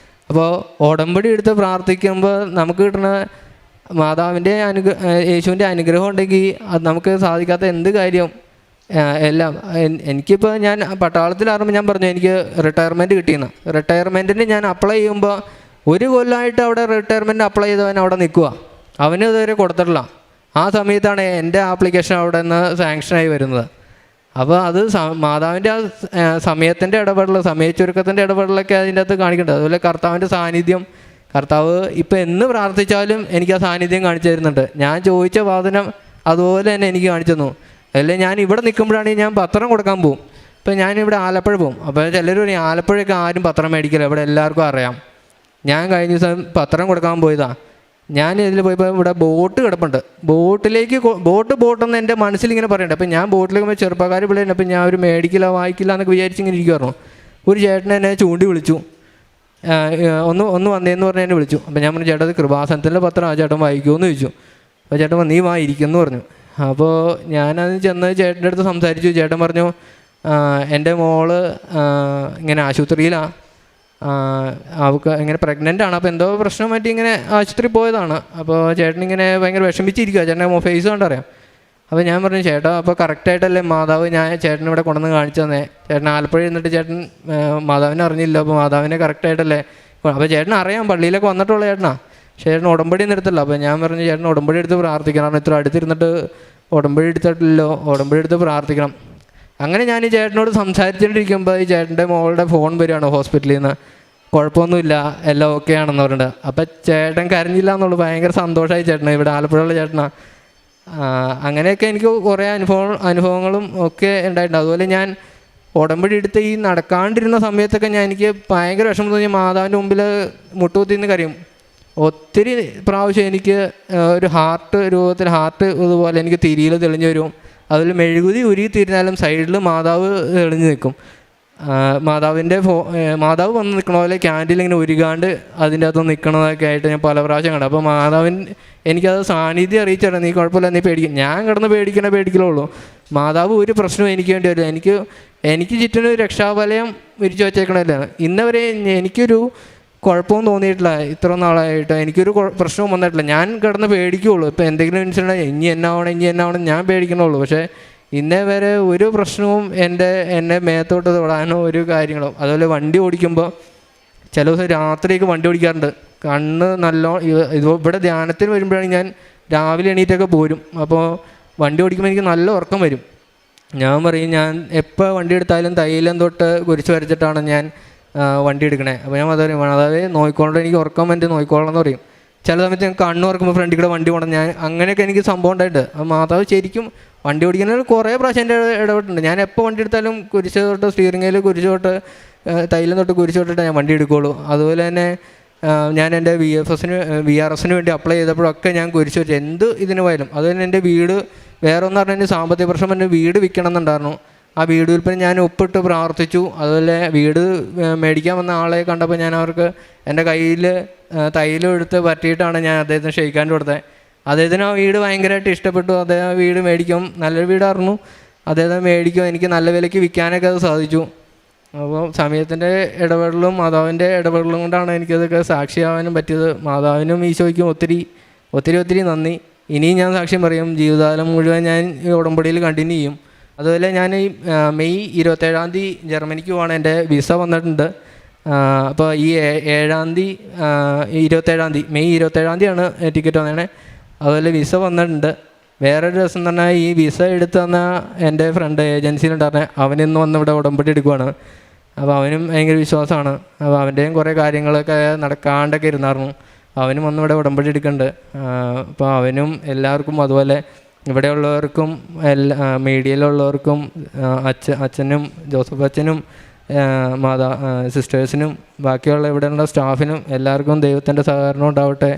അപ്പോൾ ഉടമ്പടി എടുത്ത് പ്രാർത്ഥിക്കുമ്പോൾ നമുക്ക് കിട്ടുന്ന മാതാവിൻ്റെ യേശുവിൻ്റെ അനുഗ്രഹം ഉണ്ടെങ്കിൽ അത് നമുക്ക് സാധിക്കാത്ത എന്ത് കാര്യം എല്ലാം. എനിക്കിപ്പോൾ ഞാൻ പട്ടാളത്തിലാകുമ്പോൾ ഞാൻ പറഞ്ഞു എനിക്ക് റിട്ടയർമെൻറ്റ് കിട്ടിയെന്ന്. റിട്ടയർമെൻറ്റിന് ഞാൻ അപ്ലൈ ചെയ്യുമ്പോൾ 1 കൊല്ലമായിട്ട് അവിടെ റിട്ടയർമെൻറ്റ് അപ്ലൈ ചെയ്തവൻ അവിടെ നിൽക്കുക, അവന് ഇതുവരെ കൊടുത്തിട്ടില്ല. ആ സമയത്താണ് എൻ്റെ ആപ്ലിക്കേഷൻ അവിടെ നിന്ന് സാങ്ഷനായി വരുന്നത്. അപ്പോൾ അത് മാതാവിൻ്റെ ആ സമയത്തിൻ്റെ ഇടപെടൽ, സമയച്ചുരുക്കത്തിൻ്റെ ഇടപെടലൊക്കെ അതിൻ്റെ അകത്ത് കാണിക്കേണ്ടത്. അതുപോലെ കർത്താവിൻ്റെ സാന്നിധ്യം, കർത്താവ് ഇപ്പോൾ എന്ന് പ്രാർത്ഥിച്ചാലും എനിക്ക് ആ സാന്നിധ്യം കാണിച്ചു തരുന്നുണ്ട്. ഞാൻ ചോദിച്ച വാദനം അതുപോലെ തന്നെ എനിക്ക് കാണിച്ചു തന്നു. അല്ലെങ്കിൽ ഞാൻ ഇവിടെ നിൽക്കുമ്പോഴാണെങ്കിൽ ഞാൻ പത്രം കൊടുക്കാൻ പോകും. ഇപ്പോൾ ഞാനിവിടെ ആലപ്പുഴ പോകും. അപ്പോൾ ചിലർ പറയും ആലപ്പുഴയൊക്കെ ആരും പത്രം മേടിക്കില്ല, ഇവിടെ എല്ലാവർക്കും അറിയാം. ഞാൻ കഴിഞ്ഞ ദിവസം പത്രം കൊടുക്കാൻ പോയതാണ്. ഞാൻ ഇതിൽ പോയപ്പോൾ ഇവിടെ ബോട്ട് കിടപ്പുണ്ട്. ബോട്ടെന്ന് എൻ്റെ മനസ്സിലിങ്ങനെ പറയണ്ട. അപ്പോൾ ഞാൻ ബോട്ടിലേക്ക് പോയി ചെറുപ്പക്കാർ പിള്ളേരുണ്ട്. അപ്പോൾ ഞാൻ ഒരു മേടിക്കില്ല വായിക്കില്ല എന്നൊക്കെ വിചാരിച്ചിങ്ങനെ ഇരിക്കുമായിരുന്നു. ഒരു ചേട്ടൻ എന്നെ ചൂണ്ടി വിളിച്ചു, ഒന്ന് വന്നേന്ന് പറഞ്ഞ് എന്നെ വിളിച്ചു. അപ്പോൾ ഞാൻ പറഞ്ഞു, ചേട്ടാ അത് കൃപാസനത്തിൻ്റെ പത്രം ആ ചേട്ടൻ വായിക്കുമെന്ന് ചോദിച്ചു. അപ്പോൾ ചേട്ടൻ നീ വായിക്കുമെന്ന് പറഞ്ഞു. അപ്പോൾ ഞാനത് ചെന്ന് ചേട്ടൻ്റെ അടുത്ത് സംസാരിച്ചു. ചേട്ടൻ പറഞ്ഞു, എൻ്റെ മോള് ഇങ്ങനെ ആശുപത്രിയിലാണ്, അവൾക്ക് ഇങ്ങനെ പ്രഗ്നൻ്റ് ആണ്. അപ്പോൾ എന്തോ പ്രശ്നം പറ്റി ഇങ്ങനെ ആശുപത്രി പോയതാണ്. അപ്പോൾ ചേട്ടനിങ്ങനെ ഭയങ്കര വിഷമിച്ചിരിക്കുക, ചേട്ടൻ്റെ ഫേസ് കണ്ടറിയാം. അപ്പോൾ ഞാൻ പറഞ്ഞു, ചേട്ടാ അപ്പോൾ കറക്റ്റായിട്ടല്ലേ മാതാവ് ഞാൻ ചേട്ടനിവിടെ കൊണ്ടുവന്ന് കാണിച്ചു തന്നെ. ചേട്ടൻ ആലപ്പുഴ ഇരുന്നിട്ട് ചേട്ടൻ മാതാവിനെ അറിഞ്ഞില്ല, അപ്പോൾ മാതാവിനെ കറക്റ്റായിട്ടല്ലേ. അപ്പോൾ ചേട്ടൻ അറിയാം, പള്ളിയിലൊക്കെ വന്നിട്ടുള്ള ചേട്ടനാണ്. ചേട്ടൻ ഉടമ്പടി ഒന്നും എടുത്തില്ല. അപ്പോൾ ഞാൻ പറഞ്ഞു, ചേട്ടൻ ഉടമ്പടി എടുത്ത് പ്രാർത്ഥിക്കണം, ഇത്ര അടുത്തിരുന്നിട്ട് ഉടമ്പടി എടുത്തിട്ടില്ലല്ലോ, ഉടമ്പടി എടുത്ത് പ്രാർത്ഥിക്കണം. അങ്ങനെ ഞാൻ ഈ ചേട്ടനോട് സംസാരിച്ചുകൊണ്ടിരിക്കുമ്പോൾ ഈ ചേട്ടൻ്റെ മോളുടെ ഫോൺ വരികയാണ് ഹോസ്പിറ്റലിൽ നിന്ന്. കുഴപ്പമൊന്നുമില്ല, എല്ലാം ഓക്കെ ആണെന്ന് പറഞ്ഞിട്ട്. അപ്പം ചേട്ടൻ കരഞ്ഞില്ല എന്നുള്ളൂ, ഭയങ്കര സന്തോഷമായി ചേട്ടന്, ഇവിടെ ആലപ്പുഴയുള്ള ചേട്ടനാണ്. അങ്ങനെയൊക്കെ എനിക്ക് കുറേ അനുഭവങ്ങളും ഒക്കെ ഉണ്ടായിട്ടുണ്ട്. അതുപോലെ ഞാൻ ഉടമ്പടി എടുത്ത് ഈ നടക്കാണ്ടിരുന്ന സമയത്തൊക്കെ എനിക്ക് ഭയങ്കര വിഷമം തോന്നി. മാതാവിൻ്റെ മുമ്പിൽ മുട്ടുകുത്തിന്ന് കരയും. ഒത്തിരി പ്രാവശ്യം എനിക്ക് ഒരു രൂപത്തിൽ ഹാർട്ട് ഇതുപോലെ എനിക്ക് തിരിയിൽ തെളിഞ്ഞു വരും. അതിൽ മെഴുകുതി ഉരുകി തിരിഞ്ഞാലും സൈഡിൽ മാതാവ് തെളിഞ്ഞു നിൽക്കും. മാതാവ് വന്ന് നിൽക്കണ പോലെ ക്യാൻഡിൽ ഇങ്ങനെ ഉരുകാണ്ട് അതിൻ്റെ അകത്ത് നിൽക്കണതൊക്കെ ആയിട്ട് ഞാൻ പല പ്രാവശ്യം കണ്ടു. അപ്പോൾ എനിക്കത് സാന്നിധ്യം അറിയിച്ചാണ്, നീ കുഴപ്പമില്ല, നീ പേടിക്കും. ഞാൻ കിടന്ന് പേടിക്കലുള്ളൂ. മാതാവ് ഒരു പ്രശ്നവും എനിക്ക് വേണ്ടി വരില്ല. എനിക്ക് ചുറ്റിനും രക്ഷാവലയം വിരിച്ചു വച്ചേക്കണമല്ല. ഇന്നവരെ എനിക്കൊരു കുഴപ്പവും തോന്നിയിട്ടില്ല. ഇത്ര നാളായിട്ട് എനിക്കൊരു പ്രശ്നവും വന്നിട്ടില്ല. ഞാൻ കിടന്ന് പേടിക്കുകയുള്ളൂ. ഇപ്പോൾ എന്തെങ്കിലും ഇൻസിഡൻറ്റ് ഇനി എന്നാവണം ഞാൻ പേടിക്കണുള്ളൂ. പക്ഷേ ഇന്നേ വരെ ഒരു പ്രശ്നവും എന്നെ മേത്തോട്ട് തൊടാനോ ഒരു കാര്യങ്ങളോ. അതുപോലെ വണ്ടി ഓടിക്കുമ്പോൾ ചില ദിവസം രാത്രിയൊക്കെ വണ്ടി ഓടിക്കാറുണ്ട്. കണ്ണ് ഇവിടെ ധ്യാനത്തിന് വരുമ്പോഴാണ് ഞാൻ രാവിലെ എണീറ്റൊക്കെ പോരും. അപ്പോൾ വണ്ടി ഓടിക്കുമ്പോൾ എനിക്ക് നല്ല ഉറക്കം വരും. ഞാൻ പറയും, ഞാൻ എപ്പോൾ വണ്ടി എടുത്താലും തൈലം തൊട്ട് കുരിശ് വരച്ചിട്ടാണ് ഞാൻ വണ്ടി എടുക്കണേ. അപ്പോൾ ഞാൻ മാതാവ് മാതാവേ നോക്കിക്കോളാം, എനിക്ക് ഉറക്കം വേണ്ടി നോക്കിക്കോളാം എന്ന് പറയും. ചില സമയത്ത് ഞാൻ കണ്ണ് തുറക്കുമ്പോൾ ഫ്രണ്ടിൽ കൂടെ വണ്ടി പോകണം, ഞാൻ അങ്ങനെയൊക്കെ എനിക്ക് സംഭവം ഉണ്ടായിട്ടുണ്ട്. അപ്പോൾ മാതാവ് ശരിക്കും വണ്ടി ഓടിക്കുന്നതിൽ കുറേ പ്രാവശ്യം എൻ്റെ ഇടപെട്ടിട്ടുണ്ട്. ഞാൻ എപ്പോൾ വണ്ടി എടുത്താലും കുരിശ് തൊട്ട് സ്റ്റിയറിംഗിൽ കുരിശ് തൊട്ട് തൈലം തൊട്ട് കുരിശ് തൊട്ടിട്ട് ഞാൻ വണ്ടി എടുക്കുകയുള്ളൂ. അതുപോലെ തന്നെ ഞാൻ എൻ്റെ VRS വേണ്ടി അപ്ലൈ ചെയ്തപ്പോഴൊക്കെ ഞാൻ കുരിശ് വെച്ചു എന്ത് ഇതിന് പോയാലും. അതുപോലെ എൻ്റെ വീട് വേറെ ഒന്ന് പറഞ്ഞാൽ എൻ്റെ സാമ്പത്തിക പ്രശ്നം എൻ്റെ വീട് വിൽക്കണം എന്നുണ്ടായിരുന്നു. ആ വീട് വിൽപ്പന ഞാൻ ഒപ്പിട്ട് പ്രാർത്ഥിച്ചു. അതുപോലെ വീട് മേടിക്കാൻ വന്ന ആളെ കണ്ടപ്പോൾ ഞാൻ അവർക്ക് എൻ്റെ കയ്യിൽ തൈലം എടുത്ത് പറ്റിയിട്ടാണ് ഞാൻ അദ്ദേഹത്തിന് ക്ഷയിക്കാൻ കൊടുത്തത്. അദ്ദേഹത്തിന് ആ വീട് ഭയങ്കരമായിട്ട് ഇഷ്ടപ്പെട്ടു. അദ്ദേഹം ആ വീട് മേടിക്കും, നല്ലൊരു വീടായിരുന്നു, അദ്ദേഹം മേടിക്കും, എനിക്ക് നല്ല വിലയ്ക്ക് വിൽക്കാനൊക്കെ അത് സാധിച്ചു. അപ്പോൾ സമയത്തിൻ്റെ ഇടപെടലും മാതാവിൻ്റെ ഇടപെടലും കൊണ്ടാണ് എനിക്കതൊക്കെ സാക്ഷിയാവാനും പറ്റിയത്. മാതാവിനും ഈശോയ്ക്കും ഒത്തിരി ഒത്തിരി ഒത്തിരി നന്ദി. ഇനിയും ഞാൻ സാക്ഷ്യം പറയും, ജീവിതകാലം മുഴുവൻ ഞാൻ ഈ ഉടമ്പടിയിൽ കണ്ടിന്യൂ ചെയ്യും. അതുപോലെ ഞാൻ ഈ മെയ് 27-ാം തീയതി ജർമ്മനിക്ക് പോവാണ്, എൻ്റെ വിസ വന്നിട്ടുണ്ട്. അപ്പോൾ ഈ 7-ാം തീയതി മെയ് 27-ാം തീയതിയാണ് ടിക്കറ്റ് വന്നേ. അതുപോലെ വിസ വന്നിട്ടുണ്ട്. വേറൊരു രസം എന്ന് പറഞ്ഞാൽ ഈ വിസ എടുത്ത് തന്ന എൻ്റെ ഫ്രണ്ട് ഏജൻസിയിലുണ്ടായിരുന്നെ അവനിന്ന് വന്ന് ഇവിടെ ഉടമ്പടി എടുക്കുവാണ്. അപ്പോൾ അവനും ഭയങ്കര വിശ്വാസമാണ്. അപ്പോൾ അവൻ്റെയും കുറേ കാര്യങ്ങളൊക്കെ നടക്കാണ്ടൊക്കെ ഇരുന്നായിരുന്നു. അവനും വന്ന് ഇവിടെ ഉടമ്പടി എടുക്കുന്നുണ്ട്. അപ്പോൾ അവനും എല്ലാവർക്കും അതുപോലെ ഇവിടെയുള്ളവർക്കും മീഡിയയിലുള്ളവർക്കും അച്ഛനും ജോസഫ് അച്ഛനും സിസ്റ്റേഴ്സിനും ബാക്കിയുള്ള ഇവിടെയുള്ള സ്റ്റാഫിനും എല്ലാവർക്കും ദൈവത്തിൻ്റെ സഹകരണം ഉണ്ടാവട്ടെ,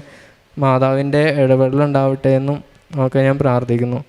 മാതാവിൻ്റെ ഇടപെടലുണ്ടാവട്ടെ എന്നും ഒക്കെ ഞാൻ പ്രാർത്ഥിക്കുന്നു.